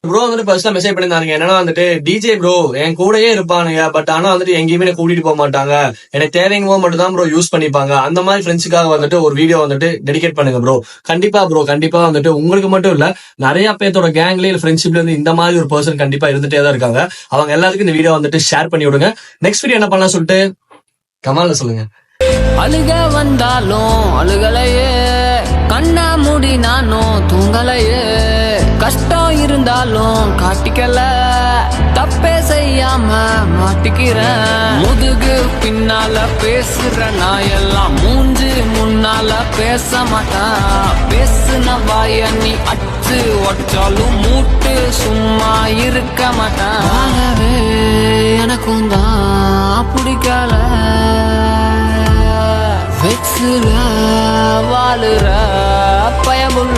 Bro வந்துட்டு first message பண்ணிருந்தாங்க என்னன்னா வந்துட்டு டிஜே ப்ரோ என் கூடயே இருப்பானுங்க, பட் ஆனா வந்துட்டு எங்கேயுமே கூட்டிட்டு போக மாட்டாங்க, எனக்கு தேவைங்க மட்டும் தான் ப்ரோ யூஸ் பண்ணிப்பாங்க. அந்த மாதிரி ஃப்ரெண்ட்ஸுக்காக வந்துட்டு ஒரு வீடியோ வந்துட்டு டெடிகேட் பண்ணுங்க ப்ரோ. கண்டிப்பா ப்ரோ, கண்டிப்பா வந்துட்டு உங்களுக்கு மட்டும் இல்ல, நிறைய பேர்த்தோட கேங்ல ஃப்ரெண்ட்ஷிப்ல இருந்து இந்த மாதிரி ஒரு பர்சன் கண்டிப்பா இருந்துட்டே தான் இருக்காங்க. அவங்க எல்லாருக்கும் இந்த வீடியோ வந்துட்டு ஷேர் பண்ணி விடுங்க. நெக்ஸ்ட் வீடியோ என்ன பண்ணலாம் சொல்லிட்டு கமால்ல சொல்லுங்க. அழுக வந்தாலும் அழுகலையே, கண்ணா மூடி நானும் தூங்கலையே, கஷ்டம் இருந்தாலும் காட்டிக்கல, தப்பே செய்யாம மாட்டிக்கிறேன். முதுகு பின்னால பேசுற நாயெல்லாம் மூஞ்சு முன்னால பேச மாட்டான். பேசுன வாய நீ அச்சு ஒட்டாலும் மூட்டு சும்மா இருக்க மாட்டான். எனக்கும் தான் பிடிக்கல, வெக்ஸுல வாழுற பயமுள்ள